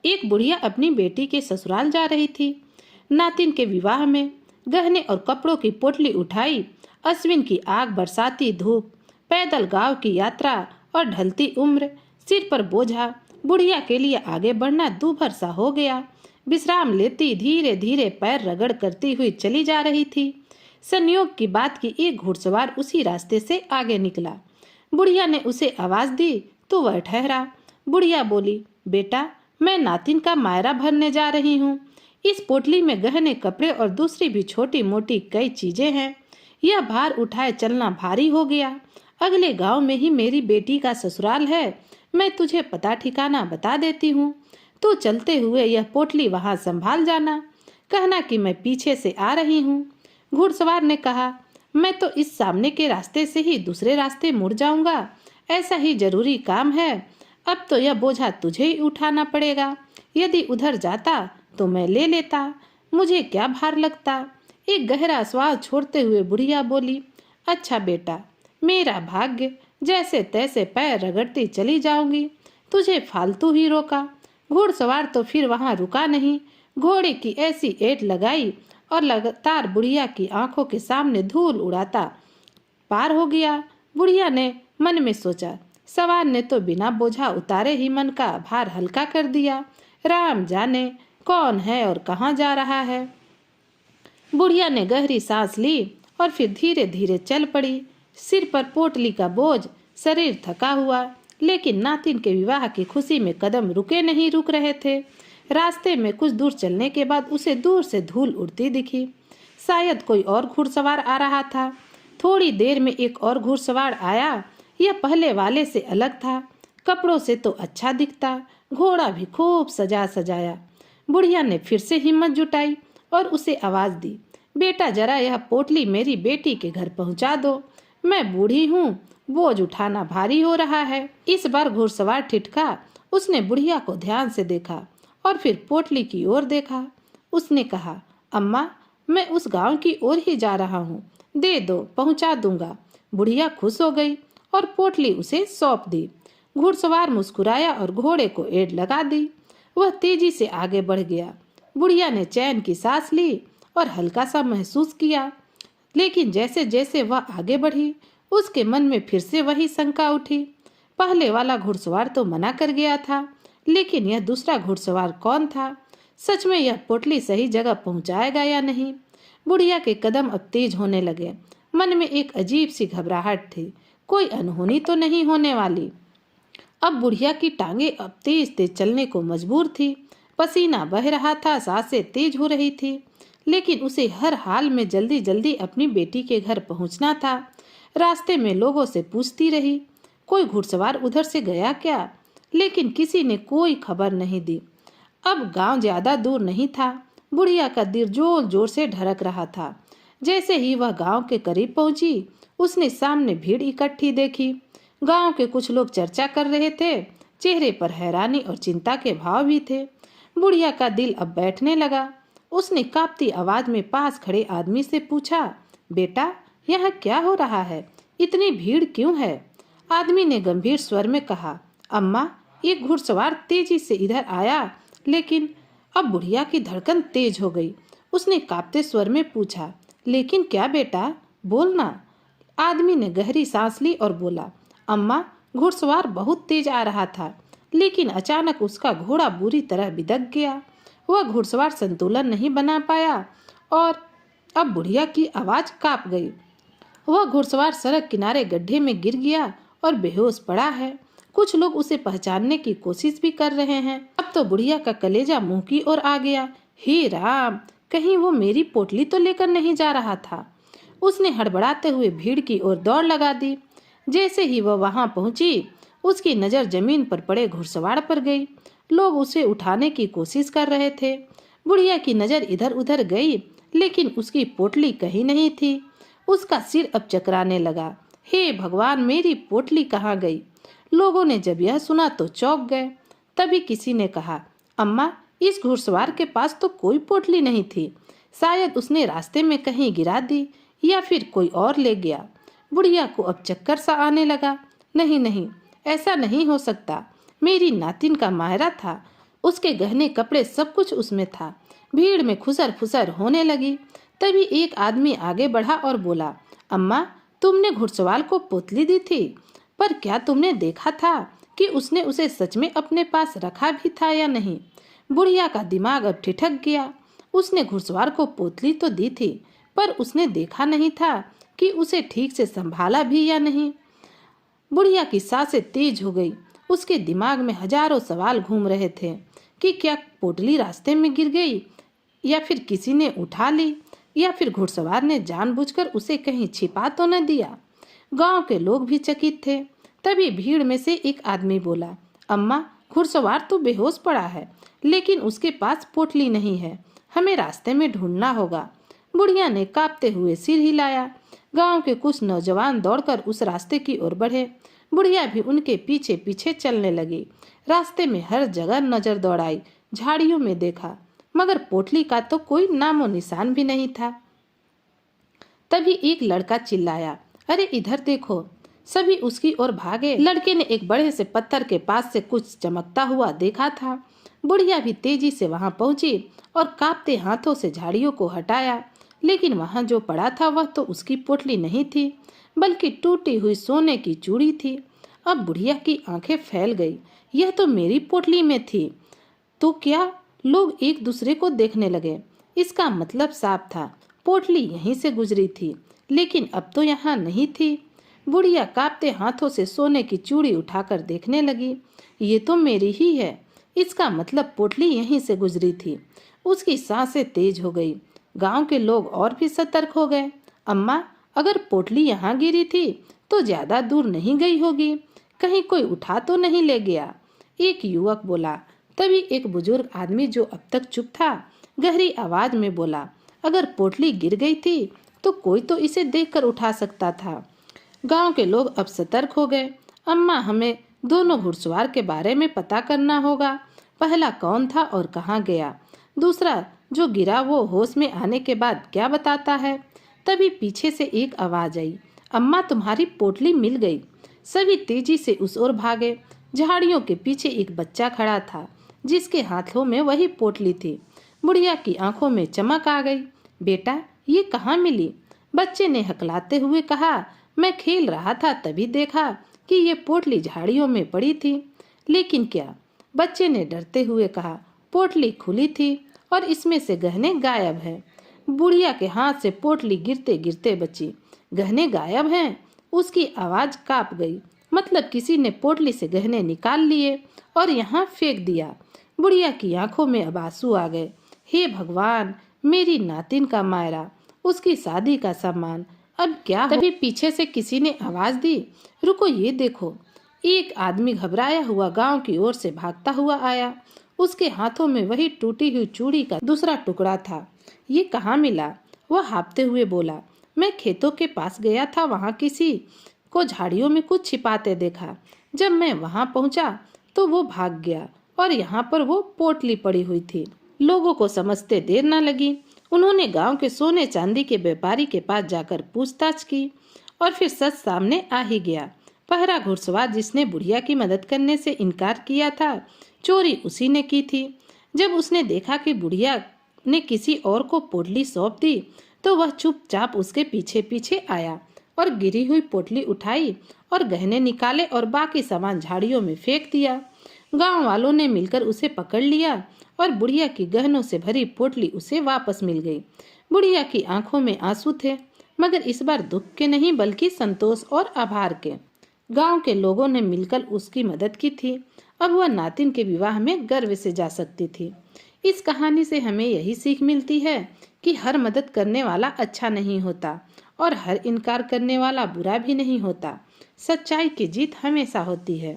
एक बुढ़िया अपनी बेटी के ससुराल जा रही थी। नातिन के विवाह में गहने और कपड़ों की पोटली उठाई। अश्विन की आग, बरसाती धूप, पैदल गांव की यात्रा और ढलती उम्र, सिर पर बोझा, बुढ़िया के लिए आगे बढ़ना दूभर सा हो गया। विश्राम लेती धीरे धीरे पैर रगड़ करती हुई चली जा रही थी। संयोग की बात की एक घुड़सवार उसी रास्ते से आगे निकला। बुढ़िया ने उसे आवाज दी तो वह ठहरा। बुढ़िया बोली, बेटा, मैं नातिन का मायरा भरने जा रही हूँ। इस पोटली में गहने, कपड़े और दूसरी भी छोटी मोटी कई चीजें हैं। यह भार उठाए चलना भारी हो गया। अगले गांव में ही मेरी बेटी का ससुराल है। मैं तुझे पता ठिकाना बता देती हूँ। तू चलते हुए यह पोटली वहां संभाल जाना। कहना कि मैं पीछे से आ रही हूँ। घुड़सवार ने कहा, मैं तो इस सामने के रास्ते से ही दूसरे रास्ते मुड़ जाऊंगा। ऐसा ही जरूरी काम है। अब तो यह बोझा तुझे ही उठाना पड़ेगा। यदि उधर जाता तो मैं ले लेता, मुझे क्या भार लगता। एक गहरा श्वास छोड़ते हुए बुढ़िया बोली, अच्छा बेटा, मेरा भाग्य, जैसे तैसे पैर रगड़ती चली जाऊंगी। तुझे फालतू ही रोका। घुड़सवार तो फिर वहां रुका नहीं। घोड़े की ऐसी ऐंठ लगाई और लगातार बुढ़िया की आंखों के सामने धूल उड़ाता पार हो गया। बुढ़िया ने मन में सोचा, सवार ने तो बिना बोझा उतारे ही मन का भार हल्का कर दिया। राम जाने कौन है और कहाँ जा रहा है। बुढ़िया ने गहरी सांस ली और फिर धीरे धीरे चल पड़ी। सिर पर पोटली का बोझ, शरीर थका हुआ, लेकिन नातिन के विवाह की खुशी में कदम रुक रहे थे। रास्ते में कुछ दूर चलने के बाद उसे दूर से धूल उड़ती दिखी। शायद कोई और घुड़सवार आ रहा था। थोड़ी देर में एक और घुड़सवार आया। यह पहले वाले से अलग था। कपड़ों से तो अच्छा दिखता, घोड़ा भी खूब सजा सजाया। बुढ़िया ने फिर से हिम्मत जुटाई और उसे आवाज दी, बेटा, जरा यह पोटली मेरी बेटी के घर पहुंचा दो। मैं बूढ़ी हूँ, बोझ उठाना भारी हो रहा है। इस बार घुड़सवार ठिठका। उसने बुढ़िया को ध्यान से देखा और फिर पोटली की ओर देखा। उसने कहा, अम्मा, मैं उस गांव की ओर ही जा रहा हूँ, दे दो, पहुंचा दूंगा। बुढ़िया खुश हो गई और पोटली उसे सौंप दी। घुड़सवार मुस्कुराया और घोड़े को एड़ लगा दी। वह तेजी से आगे बढ़ गया। बुढ़िया ने चैन की सांस ली और हल्का सा महसूस किया। लेकिन जैसे जैसे वह आगे बढ़ी, उसके मन में फिर से वही शंका उठी। पहले वाला घुड़सवार तो मना कर गया था, लेकिन यह दूसरा घुड़सवार कौन था? सच में यह पोटली सही जगह पहुंचाएगा या नहीं? बुढ़िया के कदम अब तेज होने लगे। मन में एक अजीब सी घबराहट थी, कोई अनहोनी तो नहीं होने वाली। अब बुढ़िया की टांगे अब तेज तेज चलने को मजबूर थी। पसीना बह रहा था, सांसें तेज हो रही थी, लेकिन उसे हर हाल में जल्दी जल्दी अपनी बेटी के घर पहुंचना था। रास्ते में लोगों से पूछती रही, कोई घुड़सवार उधर से गया क्या? लेकिन किसी ने कोई खबर नहीं दी। अब गांव ज्यादा दूर नहीं था। बुढ़िया का दिल जोर जोर से धड़क रहा था। जैसे ही वह गांव के करीब पहुंची, उसने सामने भीड़ इकट्ठी देखी। गांव के कुछ लोग चर्चा कर रहे थे। चेहरे पर हैरानी और चिंता के भाव भी थे। बुढ़िया का दिल अब बैठने लगा। उसने कांपती आवाज में पास खड़े आदमी से पूछा, बेटा, यहाँ क्या हो रहा है? इतनी भीड़ क्यों है? आदमी ने गंभीर स्वर में कहा, अम्मा, एक घुड़सवार तेजी से इधर आया। लेकिन अब बुढ़िया की धड़कन तेज हो गई। उसने कांपते स्वर में पूछा, लेकिन क्या बेटा, बोलना। आदमी ने गहरी सांस ली और बोला, अम्मा, घुड़सवार बहुत तेज आ रहा था, लेकिन अचानक उसका घोड़ा बुरी तरह बिदक गया। वह घुड़सवार संतुलन नहीं बना पाया और अब बुढ़िया की आवाज कांप गई। वह घुड़सवार सड़क किनारे गड्ढे में गिर गया और बेहोश पड़ा है। कुछ लोग उसे पहचानने की कोशिश भी कर रहे हैं। अब तो बुढ़िया का कलेजा मुंह की ओर आ गया। हे राम, कहीं वो मेरी पोटली तो लेकर नहीं जा रहा था। उसने हड़बड़ाते हुए भीड़ की ओर दौड़ लगा दी। जैसे ही वह वहां पहुंची, उसकी नजर जमीन पर पड़े घुड़सवार पर गई। लोग उसे उठाने की कोशिश कर रहे थे। बुढ़िया की नजर इधर उधर गई, लेकिन उसकी पोटली कहीं नहीं थी। उसका सिर अब चकराने लगा। हे भगवान, मेरी पोटली कहाँ गई? लोगों ने जब यह सुना तो चौंक गए। तभी किसी ने कहा, अम्मा, इस घुड़सवार के पास तो कोई पोटली नहीं थी। शायद उसने रास्ते में कहीं गिरा दी या फिर कोई और ले गया। बुढ़िया को अब चक्कर सा आने लगा। नहीं नहीं, ऐसा नहीं हो सकता। मेरी नातिन का मायरा था, उसके गहने कपड़े सब कुछ उसमें था। भीड़ में खुसर फुसर होने लगी। तभी एक आदमी आगे बढ़ा और बोला, अम्मा, तुमने घुड़सवार को पोतली दी थी, पर क्या तुमने देखा था कि उसने उसे सच में अपने पास रखा भी था या नहीं? बुढ़िया का दिमाग अब ठिठक गया। उसने घुड़सवार को पोतली तो दी थी, पर उसने देखा नहीं था कि उसे ठीक से संभाला भी या नहीं। बुढ़िया की सांसें तेज हो गई। उसके दिमाग में हजारों सवाल घूम रहे थे कि क्या पोटली रास्ते में गिर गई, या फिर किसी ने उठा ली, या फिर घुड़सवार ने जानबूझकर उसे कहीं छिपा तो न दिया। गांव के लोग भी चकित थे। तभी भीड़ में से एक आदमी बोला, अम्मा, घुड़सवार तो बेहोश पड़ा है, लेकिन उसके पास पोटली नहीं है। हमें रास्ते में ढूंढना होगा। बुढ़िया ने कांपते हुए सिर हिलाया। गांव के कुछ नौजवान दौड़कर उस रास्ते की ओर बढ़े। बुढ़िया भी उनके पीछे पीछे चलने लगी। रास्ते में हर जगह नजर दौड़ाई, झाड़ियों में देखा, मगर पोटली का तो कोई नामो निशान भी नहीं था। तभी एक लड़का चिल्लाया, अरे इधर देखो! सभी उसकी ओर भागे। लड़के ने एक बड़े से पत्थर के पास से कुछ चमकता हुआ देखा था। बुढ़िया भी तेजी से वहां पहुंची और कांपते हाथों से झाड़ियों को हटाया, लेकिन वहां जो पड़ा था वह तो उसकी पोटली नहीं थी, बल्कि टूटी हुई सोने की चूड़ी थी। अब बुढ़िया की आंखें फैल गई। यह तो मेरी पोटली में थी। तो क्या? लोग एक दूसरे को देखने लगे। इसका मतलब साफ था, पोटली यहीं से गुजरी थी, लेकिन अब तो यहाँ नहीं थी। बुढ़िया कांपते हाथों से सोने की चूड़ी उठाकर देखने लगी। ये तो मेरी ही है। इसका मतलब पोटली यहीं से गुजरी थी। उसकी सांसें तेज हो गई। गांव के लोग और भी सतर्क हो गए। अम्मा, अगर पोटली यहाँ गिरी थी तो ज्यादा दूर नहीं गई होगी, कहीं कोई उठा तो नहीं ले गया, एक युवक बोला। तभी एक बुजुर्ग आदमी जो अब तक चुप था, गहरी आवाज में बोला, अगर पोटली गिर गई थी तो कोई तो इसे देखकर उठा सकता था। गांव के लोग अब सतर्क हो गए। अम्मा, हमें दोनों घुड़सवार के बारे में पता करना होगा। पहला कौन था और कहाँ गया? दूसरा जो गिरा वो होश में आने के बाद क्या बताता है? तभी पीछे से एक आवाज आई, अम्मा, तुम्हारी पोटली मिल गई। सभी तेजी से उस ओर भागे। झाड़ियों के पीछे एक बच्चा खड़ा था, जिसके हाथों में वही पोटली थी। बुढ़िया की आंखों में चमक आ गई। बेटा, ये कहाँ मिली? बच्चे ने हकलाते हुए कहा, मैं खेल रहा था, तभी देखा कि ये पोटली झाड़ियों में पड़ी थी। लेकिन क्या? बच्चे ने डरते हुए कहा, पोटली खुली थी और इसमें से गहने गायब हैं। बुढ़िया के हाथ से पोटली गिरते गिरते बची। गहने गायब हैं? उसकी आवाज कांप गई। मतलब किसी ने पोटली से गहने निकाल लिए और यहाँ फेंक दिया। बुढ़िया की आंखों में अब आंसू आ गए। हे भगवान, मेरी नातिन का मायरा, उसकी शादी का सामान, अब क्या हो? तभी पीछे से किसी ने आवाज दी, रुको, ये देखो। एक आदमी घबराया हुआ गांव की ओर से भागता हुआ आया। उसके हाथों में वही टूटी हुई चूड़ी का दूसरा टुकड़ा था। ये कहाँ मिला? वह हाँफते हुए बोला, मैं खेतों के पास गया था, वहाँ किसी को झाड़ियों में कुछ छिपाते देखा। जब मैं वहाँ पहुँचा तो वो भाग गया और यहाँ पर वो पोटली पड़ी हुई थी। लोगों को समझते देर न लगी। उन्होंने गांव के सोने चांदी के व्यापारी के पास जाकर पूछताछ की और फिर सच सामने आ ही गया। पहरा घुड़सवार जिसने बुढ़िया की मदद करने से इनकार किया था, चोरी उसी ने की थी। जब उसने देखा कि बुढ़िया ने किसी और को पोटली सौंप दी, तो वह चुपचाप उसके पीछे पीछे आया और गिरी हुई पोटली उठाई और गहने निकाले और बाकी सामान झाड़ियों में फेंक दिया। गांव वालों ने मिलकर उसे पकड़ लिया और बुढ़िया की गहनों से भरी पोटली उसे वापस मिल गई। बुढ़िया की आंखों में आंसू थे, मगर इस बार दुख के नहीं बल्कि संतोष और आभार के। गांव के लोगों ने मिलकर उसकी मदद की थी। अब वह नातिन के विवाह में गर्व से जा सकती थी। इस कहानी से हमें यही सीख मिलती है कि हर मदद करने वाला अच्छा नहीं होता और हर इनकार करने वाला बुरा भी नहीं होता। सच्चाई की जीत हमेशा होती है।